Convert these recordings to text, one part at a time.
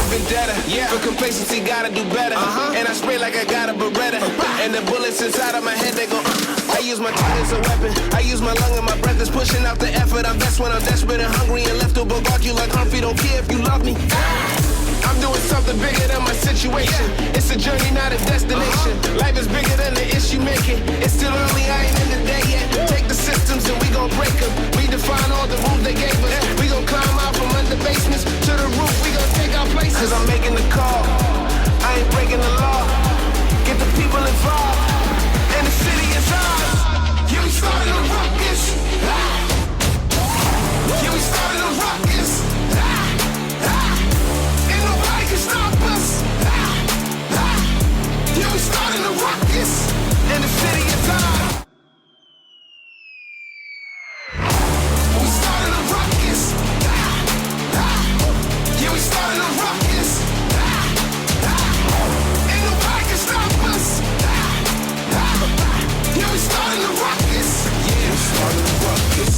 vendetta. For complacency, gotta do better. And I spray like I got a Beretta. And the bullets inside of my head, they go. I use my tongue as a weapon. I use my lung and my breath is pushing out the effort. I'm best when I'm desperate and hungry and left to bogart you like Humphrey. Don't care if you love me. I'm doing something bigger than my situation. It's a journey, not a destination. Life is bigger than the issue making. It's still early, I ain't in the day yet. Take the systems and we gon' break them. Redefine all the rules they gave us. We gon' climb out from under basements to the roof. We gon' take our places. Cause I'm making the call. I ain't breaking the law. Get the people involved. And the city is ours. Yeah, we started a ruckus. Yeah, we started a ruckus. Ain't nobody can stop us. Yeah, we started a ruckus. And the city is ours. We started a ruckus. Yeah, we started a ruckus. Ain't nobody can stop us. Yeah, we started a ruckus. Yeah, we started a ruckus.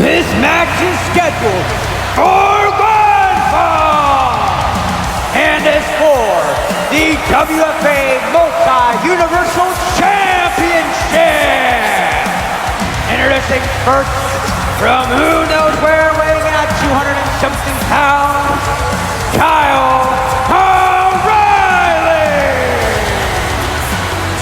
This match is scheduled for one fall and is for the WFA Multi-Universal Championship. Introducing first from who knows where, weighing in at 200 and something pounds, Kyle O'Reilly.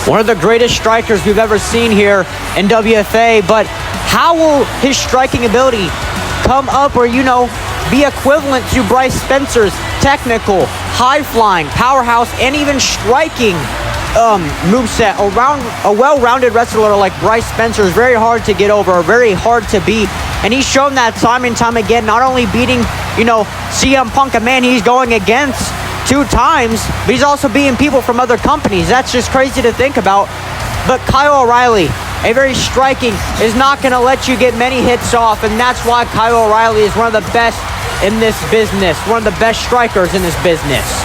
One of the greatest strikers we've ever seen here in WFA, but how will his striking ability come up or, be equivalent to Bryce Spencer's technical, high-flying, powerhouse, and even striking moveset? A well-rounded wrestler like Bryce Spencer is very hard to get over, very hard to beat. And he's shown that time and time again, not only beating, CM Punk, a man he's going against 2 times, but he's also beating people from other companies. That's just crazy to think about. But Kyle O'Reilly, a very striking, is not going to let you get many hits off, and that's why Kyle O'Reilly is one of the best in this business, one of the best strikers in this business.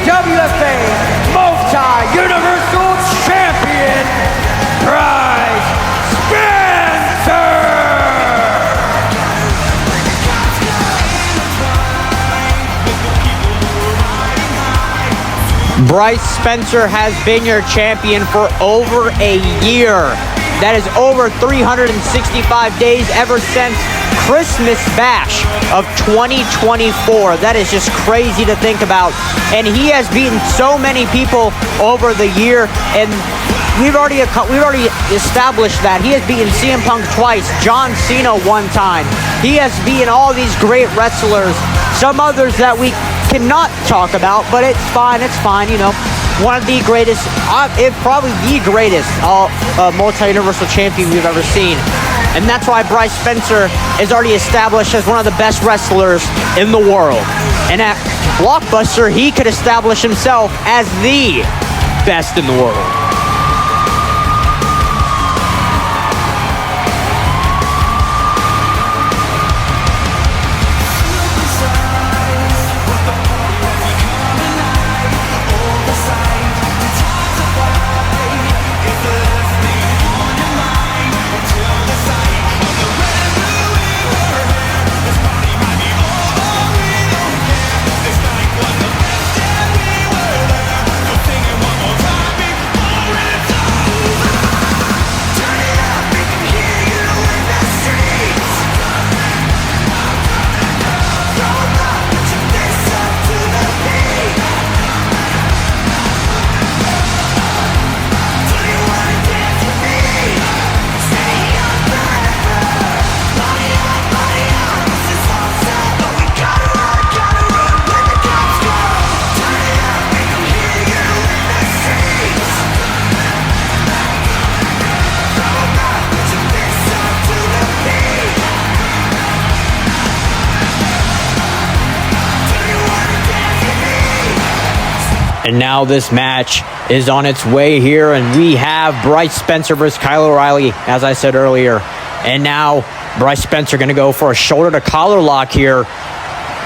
WFA Multi-Universal Champion, Bryce Spencer! Bryce Spencer has been your champion for over a year. That is over 365 days ever since Christmas Bash of 2024. That is just crazy to think about. And he has beaten so many people over the year, and we've already established that. He has beaten CM Punk twice, John Cena one time. He has beaten all these great wrestlers, some others that we cannot talk about, but it's fine, One of the greatest, probably the greatest multi-universal champion we've ever seen. And that's why Bryce Spencer is already established as one of the best wrestlers in the world. And at BlockBuster, he could establish himself as the best in the world. And now this match is on its way here, and we have Bryce Spencer versus Kyle O'Reilly, as I said earlier. And now Bryce Spencer going to go for a shoulder-to-collar lock here.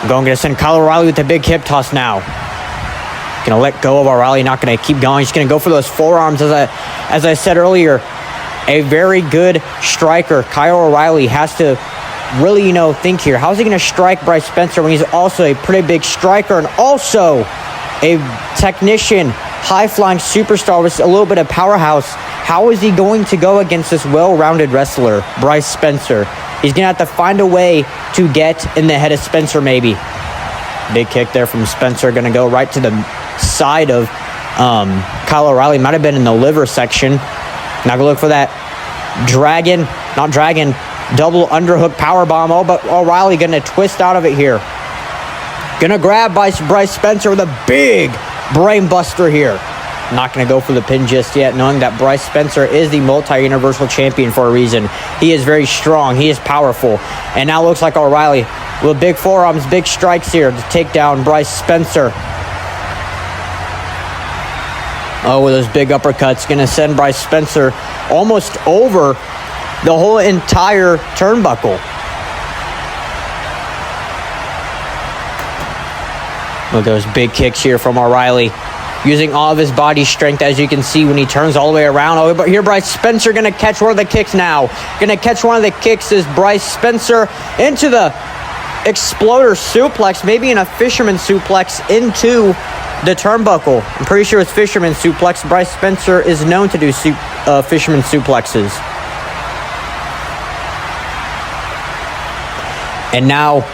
Going to send Kyle O'Reilly with the big hip toss now. Going to let go of O'Reilly, not going to keep going. He's going to go for those forearms. As I said earlier, a very good striker. Kyle O'Reilly has to really, think here. How's he going to strike Bryce Spencer when he's also a pretty big striker and also a technician, high-flying superstar with a little bit of powerhouse? How is he going to go against this well-rounded wrestler, Bryce Spencer? He's going to have to find a way to get in the head of Spencer, maybe. Big kick there from Spencer. Going to go right to the side of Kyle O'Reilly. Might have been in the liver section. Now go look for that double underhook powerbomb. Oh, but O'Reilly going to twist out of it here. Going to grab Bryce Spencer with a big brain buster here. Not going to go for the pin just yet, knowing that Bryce Spencer is the multi-universal champion for a reason. He is very strong. He is powerful. And now looks like O'Reilly with big forearms, big strikes here to take down Bryce Spencer. Oh, with those big uppercuts, going to send Bryce Spencer almost over the whole entire turnbuckle. Look at those big kicks here from O'Reilly. Using all of his body strength, as you can see, when he turns all the way around. Oh, but here Bryce Spencer going to catch one of the kicks now. Going to catch one of the kicks is Bryce Spencer into the exploder suplex, maybe in a fisherman suplex into the turnbuckle. I'm pretty sure it's fisherman suplex. Bryce Spencer is known to do fisherman suplexes. And now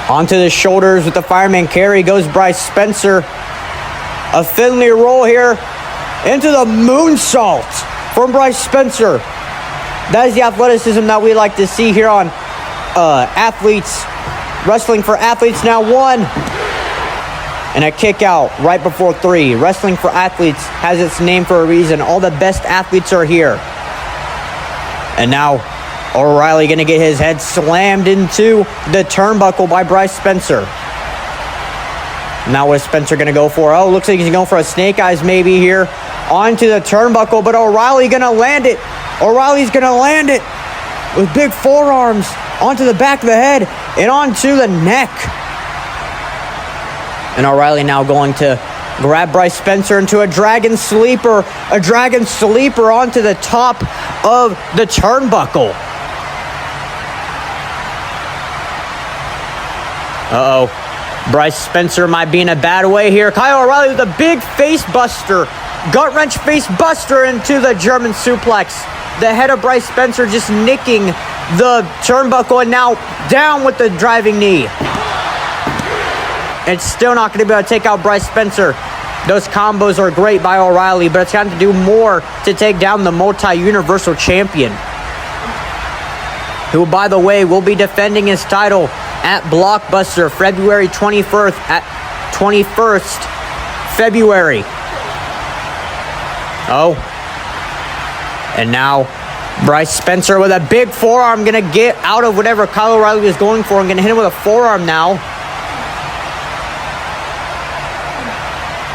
onto the shoulders with the fireman carry goes Bryce Spencer. A Finley roll here into the moonsault from Bryce Spencer. That is the athleticism that we like to see here on athletes. Wrestling for athletes now 1. And a kick out right before 3. Wrestling for athletes has its name for a reason. All the best athletes are here. And now O'Reilly going to get his head slammed into the turnbuckle by Bryce Spencer. Now what is Spencer going to go for? Oh, looks like he's going for a snake eyes maybe here. Onto the turnbuckle, but O'Reilly going to land it. O'Reilly's going to land it with big forearms onto the back of the head and onto the neck. And O'Reilly now going to grab Bryce Spencer into a dragon sleeper. A dragon sleeper onto the top of the turnbuckle. Uh-oh. Bryce Spencer might be in a bad way here. Kyle O'Reilly with a big face buster. Gut wrench face buster into the German suplex. The head of Bryce Spencer just nicking the turnbuckle, and now down with the driving knee. It's still not going to be able to take out Bryce Spencer. Those combos are great by O'Reilly, but it's got to do more to take down the multi-universal champion, who, by the way, will be defending his title at BlockBuster February 21st at 21st February. Oh. And now Bryce Spencer with a big forearm going to get out of whatever Kyle O'Reilly was going for and going to hit him with a forearm now.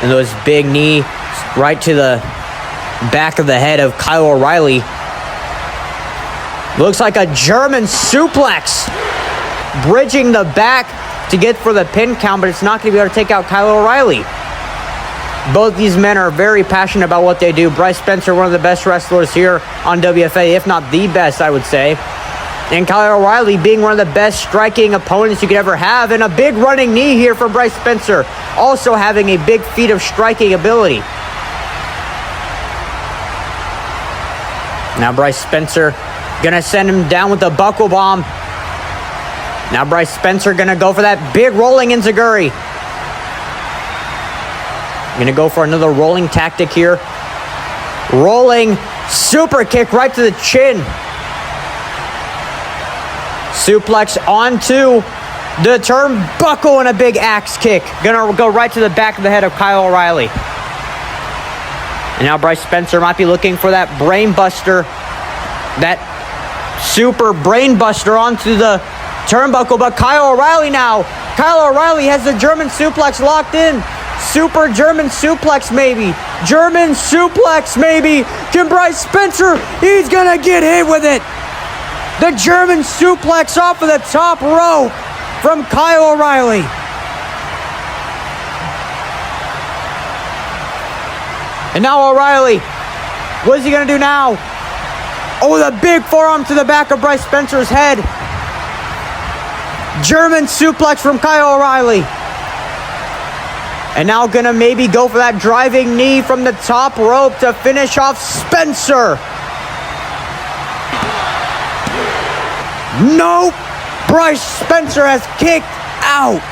And those big knee right to the back of the head of Kyle O'Reilly. Looks like a German suplex. Bridging the back to get for the pin count, but it's not going to be able to take out Kyle O'Reilly. Both these men are very passionate about what they do. Bryce Spencer, one of the best wrestlers here on WFA, if not the best, I would say. And Kyle O'Reilly being one of the best striking opponents you could ever have. And a big running knee here from Bryce Spencer. Also having a big feat of striking ability. Now Bryce Spencer going to send him down with the buckle bomb. Now Bryce Spencer going to go for that big rolling enziguri. Going to go for another rolling tactic here. Rolling super kick right to the chin. Suplex onto the turnbuckle and a big axe kick. Going to go right to the back of the head of Kyle O'Reilly. And now Bryce Spencer might be looking for that brain buster. That super brain buster onto the turnbuckle, but Kyle O'Reilly now. Kyle O'Reilly has the German suplex locked in. Super German suplex, maybe. German suplex, maybe. Can Bryce Spencer? He's gonna get hit with it. The German suplex off of the top rope from Kyle O'Reilly. And now O'Reilly, what is he gonna do now? Oh, the big forearm to the back of Bryce Spencer's head. German suplex from Kyle O'Reilly. And now gonna maybe go for that driving knee from the top rope to finish off Spencer. Nope. Bryce Spencer has kicked out.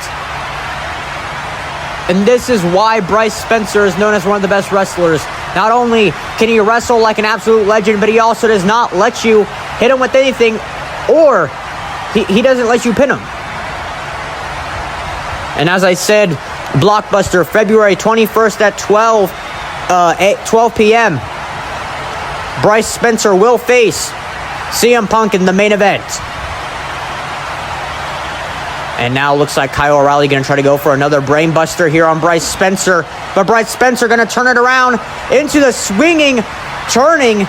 And this is why Bryce Spencer is known as one of the best wrestlers. Not only can he wrestle like an absolute legend, but he also does not let you hit him with anything, or he doesn't let you pin him. And as I said, BlockBuster, February 21st at 12 p.m. Bryce Spencer will face CM Punk in the main event. And now looks like Kyle O'Reilly going to try to go for another brain buster here on Bryce Spencer. But Bryce Spencer going to turn it around into the swinging, turning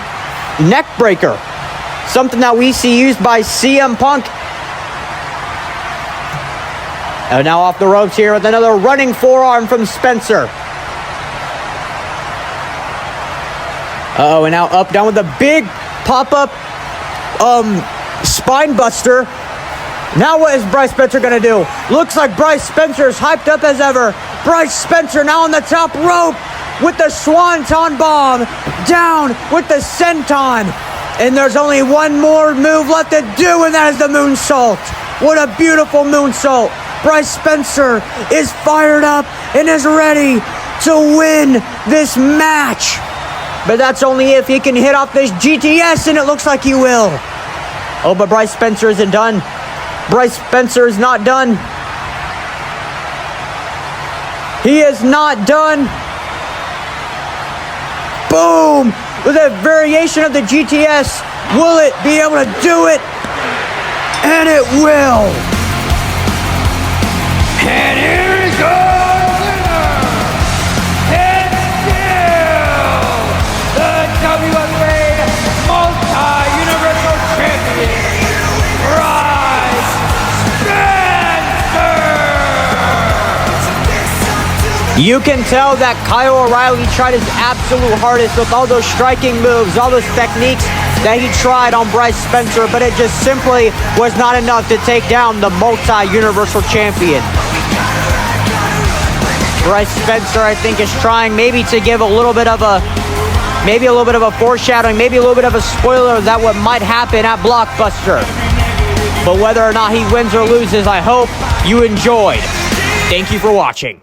neck breaker. Something that we see used by CM Punk. And now off the ropes here with another running forearm from Spencer. And now up, down with a big pop-up spine buster. Now what is Bryce Spencer going to do? Looks like Bryce Spencer is hyped up as ever. Bryce Spencer now on the top rope with the Swanton Bomb. Down with the Senton. And there's only one more move left to do, and that is the moonsault. What a beautiful moonsault. Bryce Spencer is fired up and is ready to win this match. But that's only if he can hit off this GTS, and it looks like he will. Oh, but Bryce Spencer isn't done. Bryce Spencer is not done. He is not done. Boom! With a variation of the GTS, will it be able to do it? And it will. And here is your winner, and still the WFA Multi-Universal Champion, Bryce Spencer. You can tell that Kyle O'Reilly tried his absolute hardest with all those striking moves, all those techniques that he tried on Bryce Spencer, but it just simply was not enough to take down the Multi-Universal Champion. Bryce Spencer, I think, is trying maybe to give a little bit of a foreshadowing, maybe a little bit of a spoiler that what might happen at BlockBuster. But whether or not he wins or loses, I hope you enjoyed. Thank you for watching.